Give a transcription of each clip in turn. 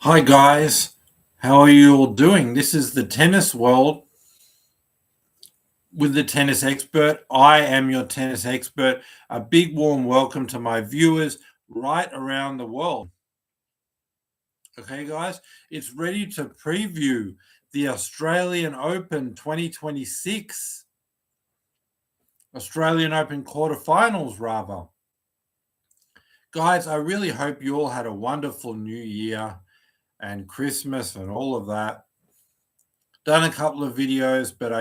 Hi guys, how are you all doing? This is the Tennis World with the Tennis Expert. I am your tennis expert. A big warm welcome to my viewers right around the world. Okay, guys, it's ready to preview the Australian Open 2026. Australian Open quarterfinals, rather. Guys, I really hope you all had a wonderful new year and Christmas and all of that. Done a couple of videos, but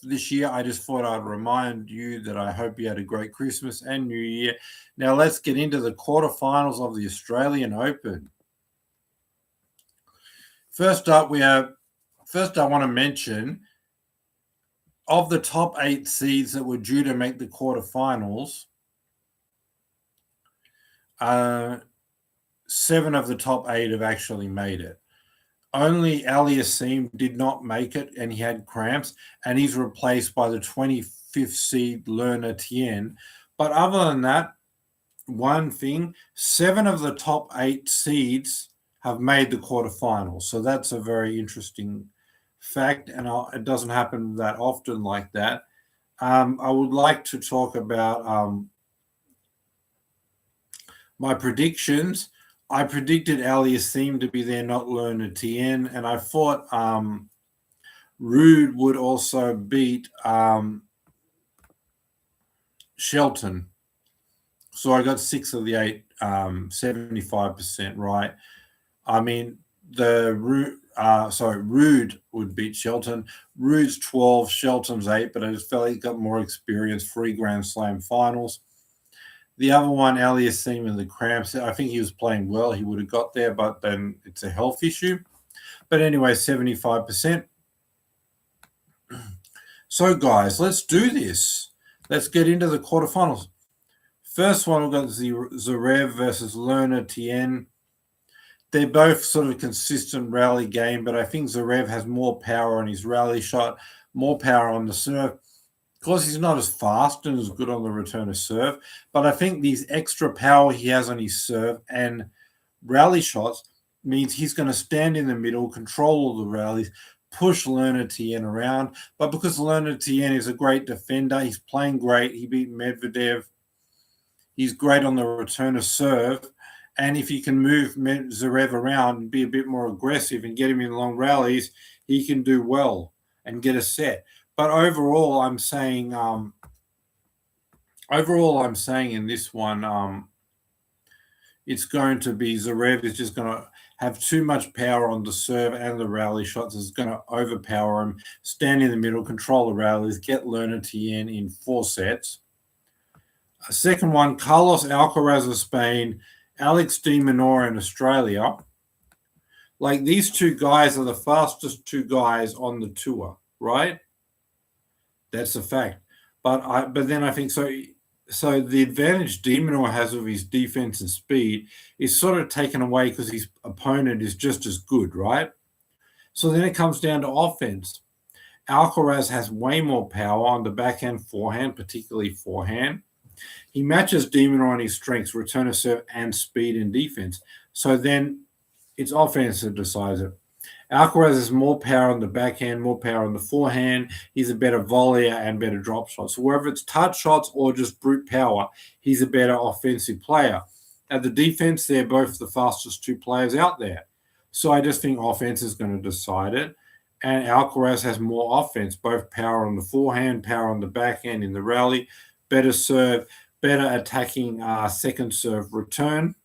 this year I just thought I'd remind you that I hope you had a great Christmas and New Year. Now let's get into the quarterfinals of the Australian Open. First up, I want to mention of the top 8 seeds that were due to make the quarterfinals, 7 of the top 8 have actually made it. Only Aliassime did not make it, and he had cramps, and he's replaced by the 25th seed Lerner Tien. But other than that, one thing, 7 of the top 8 seeds have made the quarterfinals. So that's a very interesting fact, and it doesn't happen that often like that. I would like to talk about my predictions. I predicted Aliassime to be there, not Lerner Tien, and I thought Ruud would also beat Shelton. So I got 6 of the 8, 75% right. I mean, Ruud would beat Shelton. Ruud's 12, Shelton's 8, but I just felt he got more experience, 3 Grand Slam finals. The other one, Aliassime and the cramps, I think he was playing well. He would have got there, but then it's a health issue. But anyway, 75%. So, guys, let's do this. Let's get into the quarterfinals. First one, we've got Zverev versus Lerner Tien. They're both sort of consistent rally game, but I think Zverev has more power on his rally shot, more power on the serve. Of course, he's not as fast and as good on the return of serve, but I think these extra power he has on his serve and rally shots means he's going to stand in the middle, control all the rallies, push Lerner Tien around. But because Lerner Tien is a great defender, he's playing great. He beat Medvedev. He's great on the return of serve. And if he can move Zverev around and be a bit more aggressive and get him in long rallies, he can do well and get a set. But overall, I'm saying in this one, it's going to be Zverev is just going to have too much power on the serve and the rally shots. It's going to overpower him, stand in the middle, control the rallies, get Lerner Tien in 4 sets. Second one, Carlos Alcaraz of Spain, Alex de Minaur in Australia. Like, these 2 guys are the fastest 2 guys on the tour, right? That's a fact. But then I think so the advantage de Minaur has of his defense and speed is sort of taken away because his opponent is just as good, right? So then it comes down to offense. Alcaraz has way more power on the backhand, forehand, particularly forehand. He matches de Minaur on his strengths, return of serve, and speed and defense. So then it's offense that decides it. Alcaraz has more power on the backhand, more power on the forehand. He's a better volleyer and better drop shots. So whether it's touch shots or just brute power, he's a better offensive player. At the defense, they're both the fastest 2 players out there. So I just think offense is going to decide it. And Alcaraz has more offense, both power on the forehand, power on the backhand in the rally, better serve, better attacking second serve return.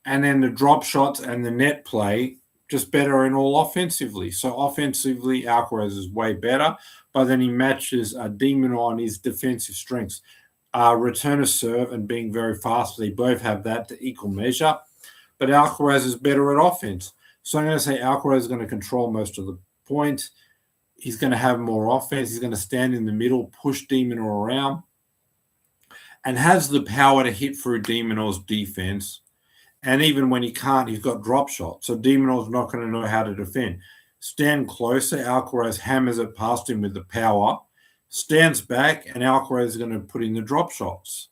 And then the drop shots and the net play, just better in all offensively. So offensively, Alcaraz is way better, but then he matches de Minaur on his defensive strengths. Return of serve and being very fast, they both have that to equal measure, but Alcaraz is better at offense. So I'm going to say Alcaraz is going to control most of the points. He's going to have more offense. He's going to stand in the middle, push de Minaur around, and has the power to hit through de Minaur's defense. And even when he can't, he's got drop shots. So de Minaur's not going to know how to defend. Stand closer, Alcaraz hammers it past him with the power, stands back, and Alcaraz is going to put in the drop shots.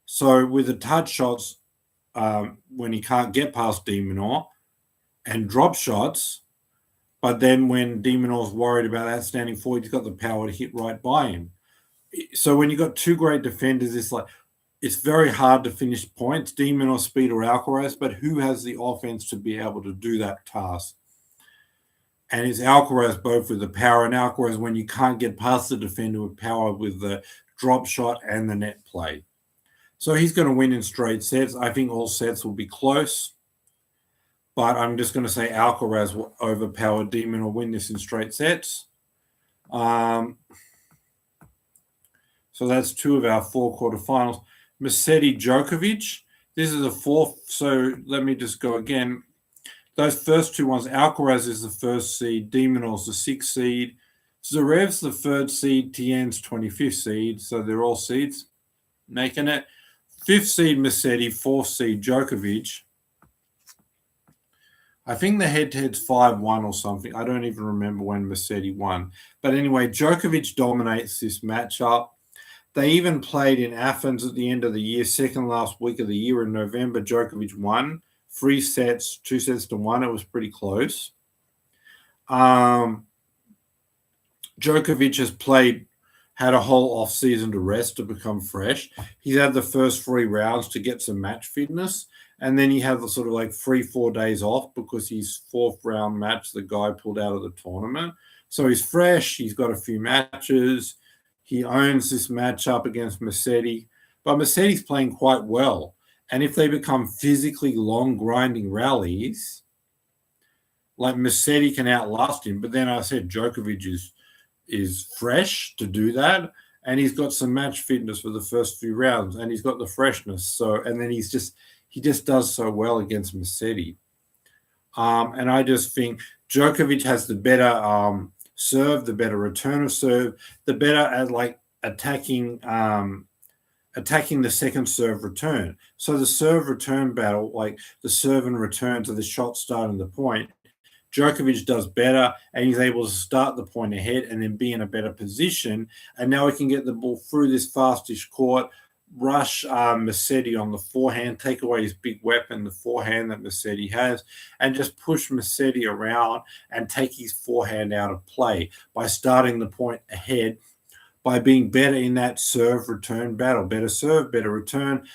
So with the touch shots, when he can't get past de Minaur, and drop shots. But then when de Minaur's worried about that standing forward, he's got the power to hit right by him. So when you've got two great defenders, it's very hard to finish points, de Minaur, Speed, or Alcaraz, but who has the offense to be able to do that task? And it's Alcaraz both with the power, and Alcaraz when you can't get past the defender with power with the drop shot and the net play. So he's going to win in straight sets. I think all sets will be close, but I'm just going to say Alcaraz will overpower de Minaur, win this in straight sets. So that's two of our four quarterfinals. Musetti, Djokovic. This is a fourth. So let me just go again. Those first two ones, Alcaraz is the first seed, de Minaur's the sixth seed, Zverev's the third seed, Tien's 25th seed. So they're all seeds making it. Fifth seed, Musetti, fourth seed, Djokovic. I think the head-to-head's 5-1 or something. I don't even remember when Musetti won. But anyway, Djokovic dominates this matchup. They even played in Athens at the end of the year, second last week of the year in November. Djokovic won 3 sets, 2-1. It was pretty close. Djokovic has had a whole off season to rest, to become fresh. He's had the first 3 rounds to get some match fitness. And then he had the sort of like 3-4 days off because his 4th round match, the guy pulled out of the tournament. So he's fresh. He's got a few matches. He owns this matchup against Musetti. But Musetti's playing quite well. And if they become physically long, grinding rallies, like Musetti can outlast him. But then I said Djokovic is fresh to do that. And he's got some match fitness for the first few rounds. And he's got the freshness. So, and then he just does so well against Musetti. And I just think Djokovic has the better serve, the better return of serve, the better at like attacking the second serve return. So the serve return battle, like the serve and return to the shot starting the point, Djokovic does better, and he's able to start the point ahead and then be in a better position. And now he can get the ball through this fastish court, rush Musetti on the forehand, take away his big weapon, the forehand that Musetti has, and just push Musetti around and take his forehand out of play by starting the point ahead, by being better in that serve-return battle. Better serve, better return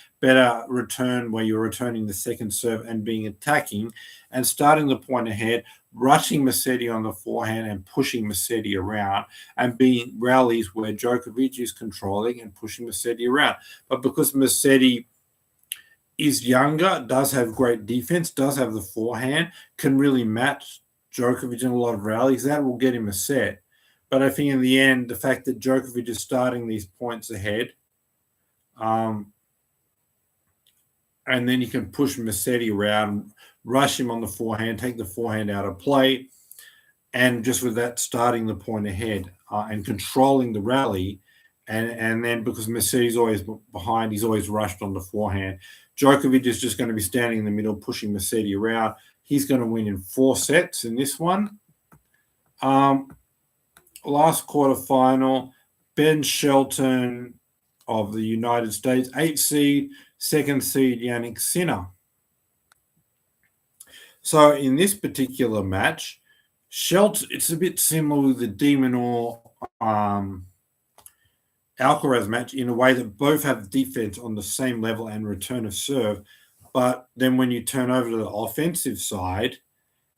where you're returning the second serve and being attacking and starting the point ahead, rushing Musetti on the forehand and pushing Musetti around, and being rallies where Djokovic is controlling and pushing Musetti around. But because Musetti is younger, does have great defense, does have the forehand, can really match Djokovic in a lot of rallies, that will get him a set. But I think in the end, the fact that Djokovic is starting these points ahead, and then he can push Musetti around, rush him on the forehand, take the forehand out of play, and just with that starting the point ahead and controlling the rally. And then because Musetti's always behind, he's always rushed on the forehand. Djokovic is just going to be standing in the middle, pushing Musetti around. He's going to win in 4 sets in this one. Last quarterfinal, Ben Shelton of the United States, 8th seed, 2nd seed, Jannik Sinner. So in this particular match, Shelton, it's a bit similar with the de Minaur Alcaraz match in a way that both have defense on the same level and return of serve. But then when you turn over to the offensive side,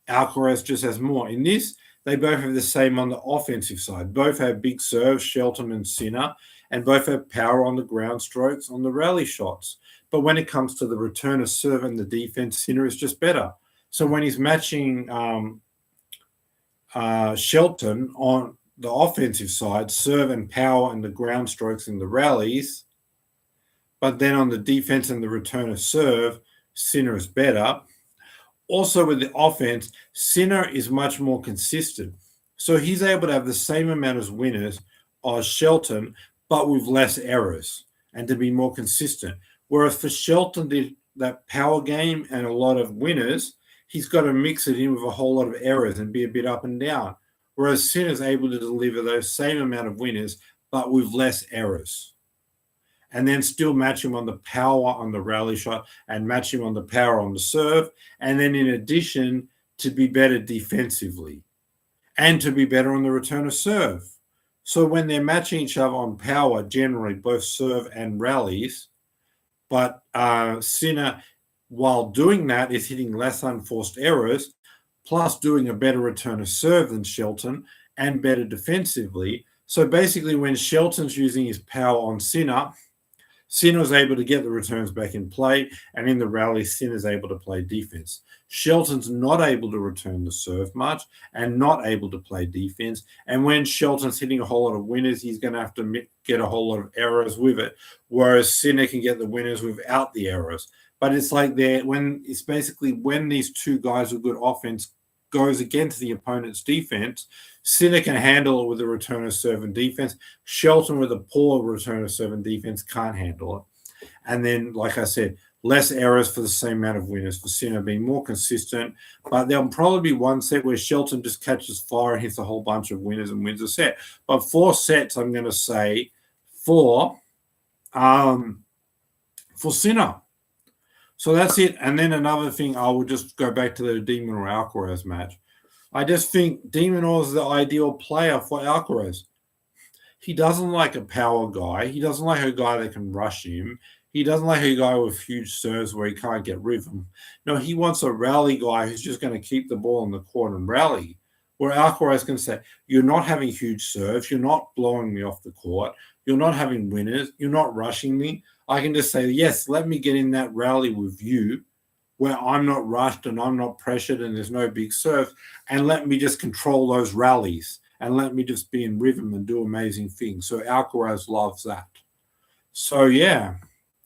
Alcaraz just has more. In this, they both have the same on the offensive side. Both have big serves, Shelton and Sinner, and both have power on the ground strokes, on the rally shots. But when it comes to the return of serve and the defense, Sinner is just better. So when he's matching Shelton on the offensive side, serve and power and the ground strokes and the rallies, but then on the defense and the return of serve, Sinner is better. Also with the offense, Sinner is much more consistent. So he's able to have the same amount of winners as Shelton, but with less errors and to be more consistent. Whereas for Shelton, that power game and a lot of winners, he's got to mix it in with a whole lot of errors and be a bit up and down. Whereas Sinner is able to deliver those same amount of winners, but with less errors. And then still match him on the power on the rally shot and match him on the power on the serve. And then in addition, to be better defensively and to be better on the return of serve. So when they're matching each other on power, generally both serve and rallies, but Sinner, while doing that, is hitting less unforced errors, plus doing a better return of serve than Shelton and better defensively. So basically, when Shelton's using his power on Sinner, Sinner's able to get the returns back in play, and in the rally, Sinner's able to play defense. Shelton's not able to return the serve much and not able to play defense. And when Shelton's hitting a whole lot of winners, he's going to have to get a whole lot of errors with it, whereas Sinner can get the winners without the errors. But it's like when these two guys with good offense goes against the opponent's defense, Sinner can handle it with a return of serve and defense. Shelton with a poor return of serve and defense can't handle it. And then, like I said, less errors for the same amount of winners, for Sinner being more consistent. But there'll probably be one set where Shelton just catches fire and hits a whole bunch of winners and wins a set. But 4 sets, I'm going to say, for Sinner. So that's it. And then another thing, I will just go back to the De Minaur Alcaraz match. I just think De Minaur is the ideal player for Alcaraz. He doesn't like a power guy. He doesn't like a guy that can rush him. He doesn't like a guy with huge serves where he can't get rhythm. No, he wants a rally guy who's just going to keep the ball in the court and rally. Where Alcaraz can say, you're not having huge serves. You're not blowing me off the court. You're not having winners. You're not rushing me. I can just say, yes, let me get in that rally with you where I'm not rushed and I'm not pressured and there's no big serve, and let me just control those rallies and let me just be in rhythm and do amazing things. So Alcaraz loves that. So, yeah,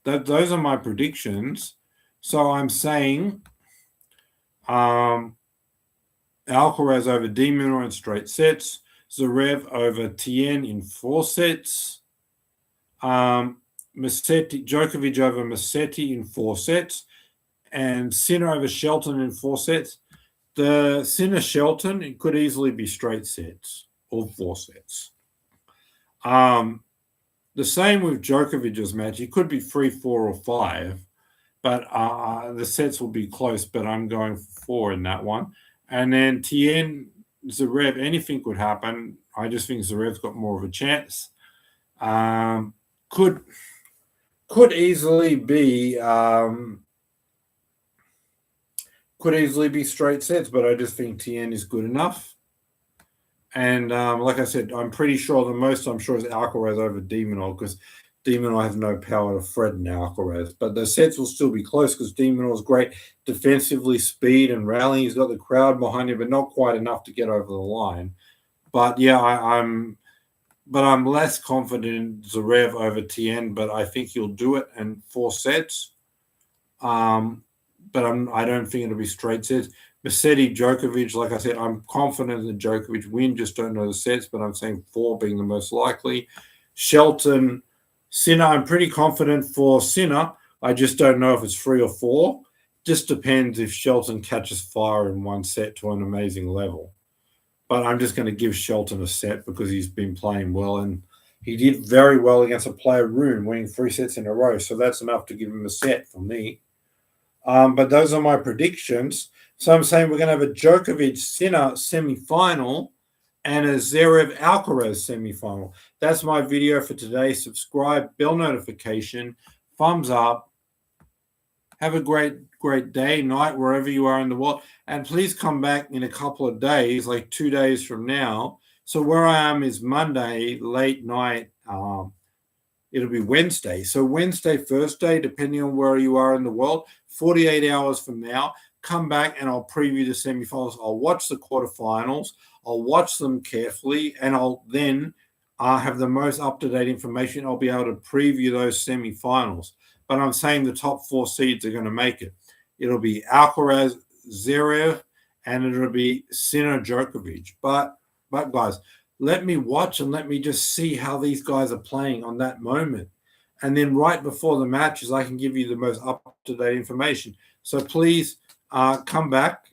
those are my predictions. So I'm saying Alcaraz over De Minaur in straight sets, Zverev over Tien in 4 sets, Djokovic over Musetti in 4 sets, and Sinner over Shelton in 4 sets. The Sinner-Shelton, it could easily be straight sets, all 4 sets. The same with Djokovic's match. It could be 3, 4, or 5, but the sets will be close, but I'm going for 4 in that one. And then Tien, Zverev, anything could happen. I just think Zverev's got more of a chance. Could easily be straight sets, but I just think Tien is good enough. And like I said, I'm pretty sure the most I'm sure is Alcaraz over De Minaur, because De Minaur has no power to threaten Alcaraz. But the sets will still be close because De Minaur is great defensively, speed and rallying. He's got the crowd behind him, but not quite enough to get over the line. But yeah, I'm less confident in Zverev over Tien, but I think he'll do it in 4 sets. But I don't think it'll be straight sets. Musetti, Djokovic, like I said, I'm confident that Djokovic win, just don't know the sets, but I'm saying 4 being the most likely. Shelton, Sinner, I'm pretty confident for Sinner. I just don't know if it's 3 or 4. Just depends if Shelton catches fire in 1 set to an amazing level. But I'm just going to give Shelton a set because he's been playing well, and he did very well against a player, Rune, winning 3 sets in a row. So that's enough to give him a set for me. But those are my predictions. So I'm saying we're going to have a Djokovic-Sinner semi-final and a Zverev-Alcaraz semi-final. That's my video for today. Subscribe, bell notification, thumbs up. Have a great day, night, wherever you are in the world. And please come back in a couple of days, like 2 days from now. So where I am is Monday, late night. It'll be Wednesday. So Wednesday, Thursday, depending on where you are in the world, 48 hours from now, come back and I'll preview the semifinals. I'll watch the quarterfinals. I'll watch them carefully, and I'll then have the most up-to-date information. I'll be able to preview those semifinals. But I'm saying the top 4 seeds are going to make it. It'll be Alcaraz, Zverev, and it'll be Sinner, Djokovic. But guys, let me watch and let me just see how these guys are playing on that moment. And then right before the matches, I can give you the most up-to-date information. So please come back.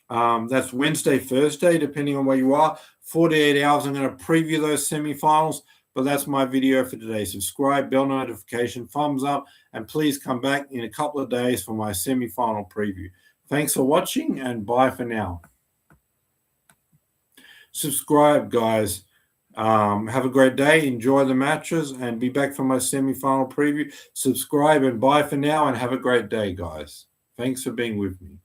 That's Wednesday, Thursday, depending on where you are. 48 hours, I'm going to preview those semifinals. But that's my video for today. Subscribe, bell notification, thumbs up, and please come back in a couple of days for my semi-final preview. Thanks for watching, and bye for now. Subscribe, guys. Have a great day. Enjoy the matches, and be back for my semi-final preview. Subscribe, and bye for now, and have a great day, guys. Thanks for being with me.